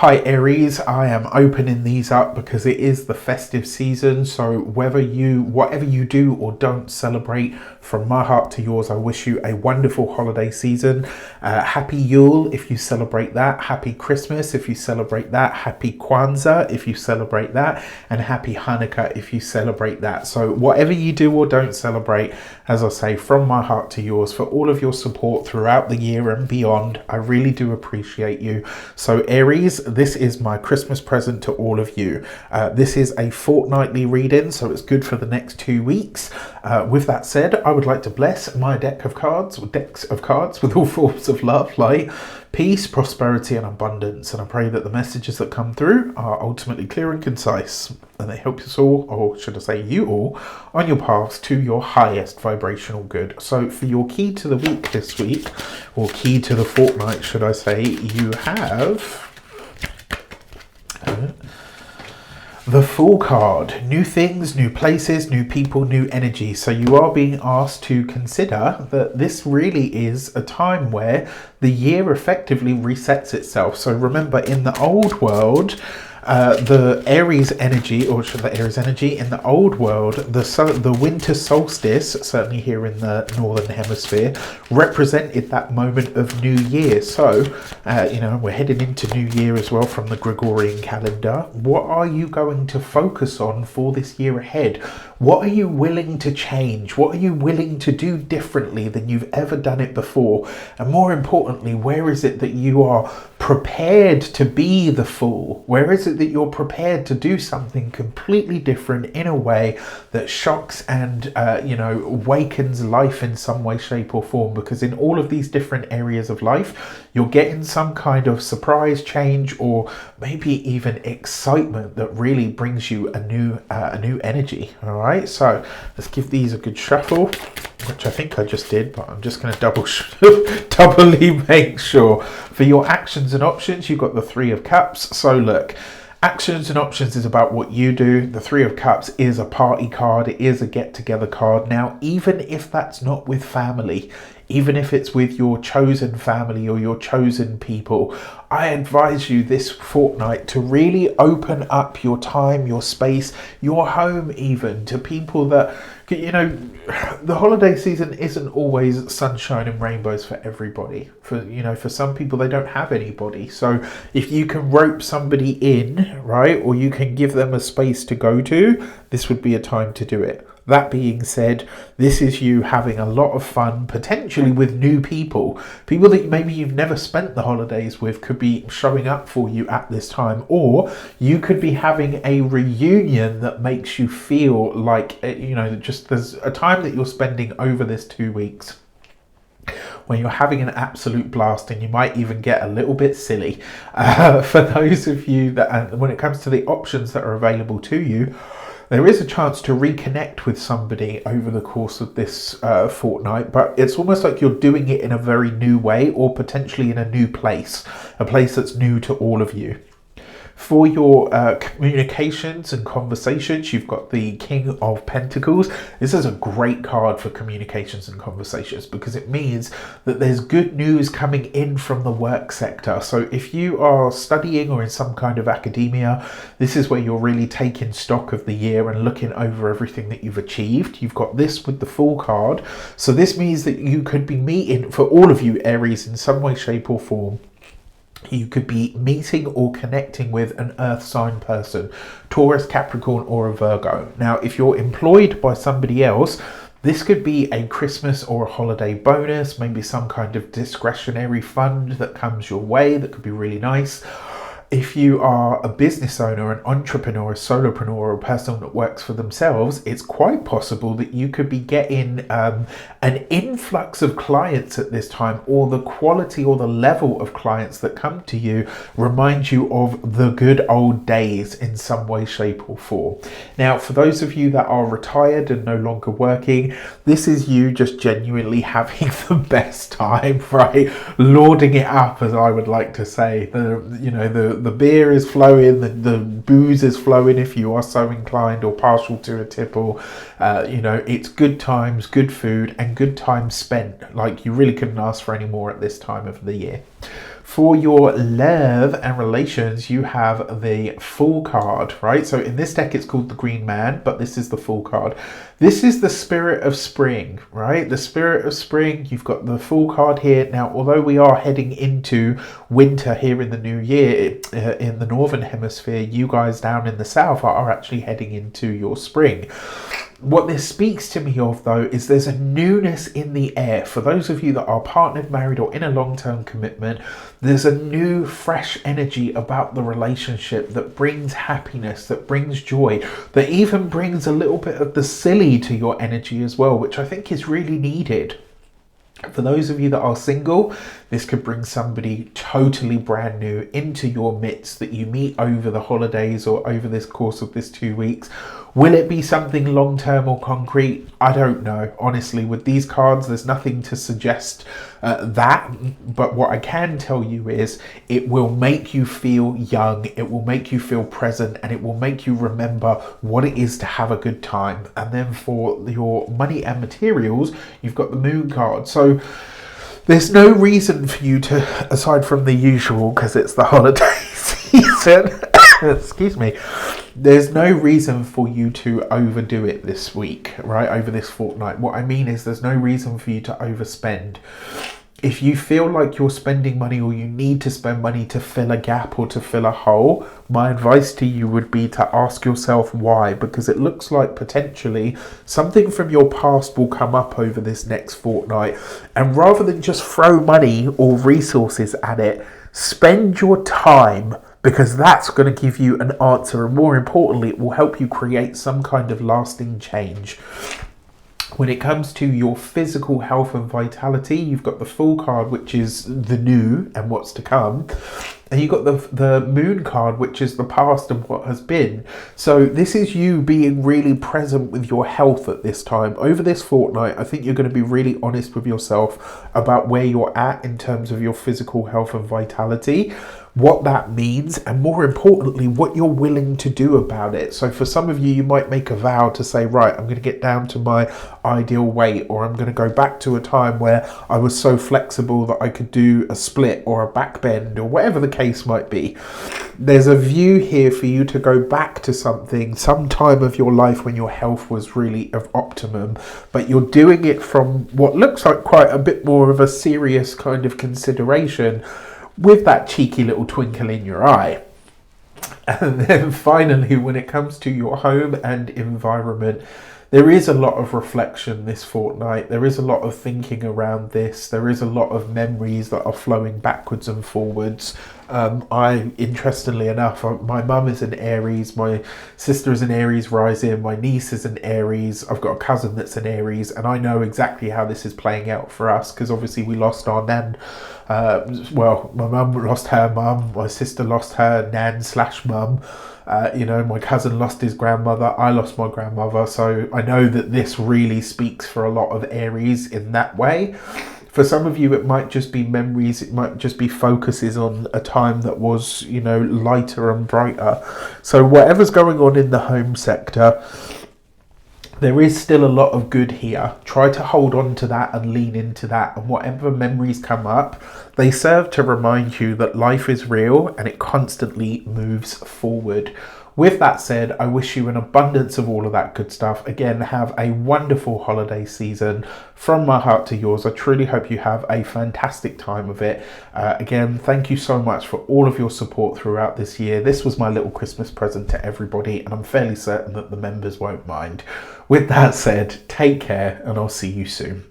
Hi Aries, I am opening these up because it is the festive season, so whatever you do or don't celebrate, from my heart to yours, I wish you a wonderful holiday season. Happy Yule if you celebrate that, happy Christmas if you celebrate that, happy Kwanzaa if you celebrate that, and happy Hanukkah if you celebrate that. So whatever you do or don't celebrate, as I say, from my heart to yours, for all of your support throughout the year and beyond, I really do appreciate you. So Aries, this is my Christmas present to all of you. This is a fortnightly reading, so it's good for the next 2 weeks. With that said, I would like to bless my decks of cards with all forms of love, light, peace, prosperity and abundance, and I pray that the messages that come through are ultimately clear and concise, and they help us all, or should I say you all, on your paths to your highest vibrational good. So for your key to the week this week, or key to the fortnight should I say, you have the Fool card. New things, new places, new people, new energy. So you are being asked to consider that this really is a time where the year effectively resets itself. So remember, in the old world, the Aries energy, or should the Aries energy, in the old world, the winter solstice, certainly here in the northern hemisphere, represented that moment of New Year. So, we're heading into New Year as well from the Gregorian calendar. What are you going to focus on for this year ahead? What are you willing to change? What are you willing to do differently than you've ever done it before? And more importantly, where is it that you are prepared to be the fool? Where is it that you're prepared to do something completely different in a way that shocks and awakens life in some way, shape or form? Because in all of these different areas of life, you're getting some kind of surprise, change, or maybe even excitement that really brings you a new energy. All right, so let's give these a good shuffle, which I think I just did, but I'm just going to doubly make sure. For your actions and options, you've got the Three of Cups. So look, actions and options is about what you do. The Three of Cups is a party card. It is a get-together card. Now, even if that's not with family, even if it's with your chosen family or your chosen people, I advise you this fortnight to really open up your time, your space, your home even, to people that, the holiday season isn't always sunshine and rainbows for everybody. For some people, they don't have anybody. So if you can rope somebody in, right, or you can give them a space to go to, this would be a time to do it. That being said, this is you having a lot of fun, potentially with new people. People that maybe you've never spent the holidays with could be showing up for you at this time. Or you could be having a reunion that makes you feel like, just there's a time that you're spending over this 2 weeks when you're having an absolute blast, and you might even get a little bit silly. For those of you that, when it comes to the options that are available to you, there is a chance to reconnect with somebody over the course of this fortnight, but it's almost like you're doing it in a very new way, or potentially in a new place, a place that's new to all of you. For your communications and conversations, you've got the King of Pentacles. This is a great card for communications and conversations because it means that there's good news coming in from the work sector. So if you are studying or in some kind of academia, this is where you're really taking stock of the year and looking over everything that you've achieved. You've got this with the Fool card. So this means that you could be meeting, for all of you Aries, in some way, shape or form, you could be meeting or connecting with an earth sign person, Taurus, Capricorn or a Virgo. Now, if you're employed by somebody else, this could be a Christmas or a holiday bonus, maybe some kind of discretionary fund that comes your way that could be really nice. If you are a business owner, an entrepreneur, a solopreneur, or a person that works for themselves, it's quite possible that you could be getting an influx of clients at this time, or the quality or the level of clients that come to you remind you of the good old days in some way, shape or form. Now, for those of you that are retired and no longer working, this is you just genuinely having the best time, right? Lauding it up, as I would like to say. The beer is flowing, the booze is flowing if you are so inclined or partial to a tipple. It's good times, good food and good time spent. Like, you really couldn't ask for any more at this time of the year. For your love and relations, you have the Fool card, right? So in this deck, it's called the Green Man, but this is the Fool card. This is the spirit of spring, right? The spirit of spring. You've got the Fool card here. Now, although we are heading into winter here in the new year, in the Northern Hemisphere, you guys down in the South are actually heading into your spring. What this speaks to me of, though, is there's a newness in the air. For those of you that are partnered, married, or in a long-term commitment, there's a new, fresh energy about the relationship that brings happiness, that brings joy, that even brings a little bit of the silly to your energy as well, which I think is really needed. For those of you that are single, this could bring somebody totally brand new into your midst that you meet over the holidays or over this course of this 2 weeks. Will it be something long-term or concrete? I don't know. Honestly, with these cards, there's nothing to suggest that. But what I can tell you is it will make you feel young. It will make you feel present, and it will make you remember what it is to have a good time. And then for your money and materials, you've got the Moon card. So there's no reason for you to, aside from the usual, because it's the holiday season, excuse me, there's no reason for you to overdo it this week, right? Over this fortnight. What I mean is there's no reason for you to overspend. If you feel like you're spending money or you need to spend money to fill a gap or to fill a hole, my advice to you would be to ask yourself why, because it looks like potentially something from your past will come up over this next fortnight. And rather than just throw money or resources at it, spend your time, because that's going to give you an answer. And more importantly, it will help you create some kind of lasting change. When it comes to your physical health and vitality, you've got the Fool card, which is the new and what's to come. And you've got the Moon card, which is the past and what has been. So this is you being really present with your health at this time. Over this fortnight, I think you're going to be really honest with yourself about where you're at in terms of your physical health and vitality, what that means, and more importantly, what you're willing to do about it. So for some of you, you might make a vow to say, right, I'm going to get down to my ideal weight, or I'm going to go back to a time where I was so flexible that I could do a split or a back bend, or whatever the case might be. There's a view here for you to go back to something, some time of your life when your health was really of optimum, but you're doing it from what looks like quite a bit more of a serious kind of consideration, with that cheeky little twinkle in your eye. And then finally, when it comes to your home and environment, there is a lot of reflection this fortnight. There is a lot of thinking around this. There is a lot of memories that are flowing backwards and forwards. Interestingly enough, my mum is an Aries, my sister is an Aries rising, my niece is an Aries, I've got a cousin that's an Aries, and I know exactly how this is playing out for us, because obviously we lost our nan. My mum lost her mum, my sister lost her nan/mum. My cousin lost his grandmother, I lost my grandmother, so I know that this really speaks for a lot of Aries in that way. For some of you, it might just be memories, it might just be focuses on a time that was, lighter and brighter. So whatever's going on in the home sector, there is still a lot of good here. Try to hold on to that and lean into that. And whatever memories come up, they serve to remind you that life is real and it constantly moves forward. With that said, I wish you an abundance of all of that good stuff. Again, have a wonderful holiday season. From my heart to yours, I truly hope you have a fantastic time of it. Again, thank you so much for all of your support throughout this year. This was my little Christmas present to everybody, and I'm fairly certain that the members won't mind. With that said, take care, and I'll see you soon.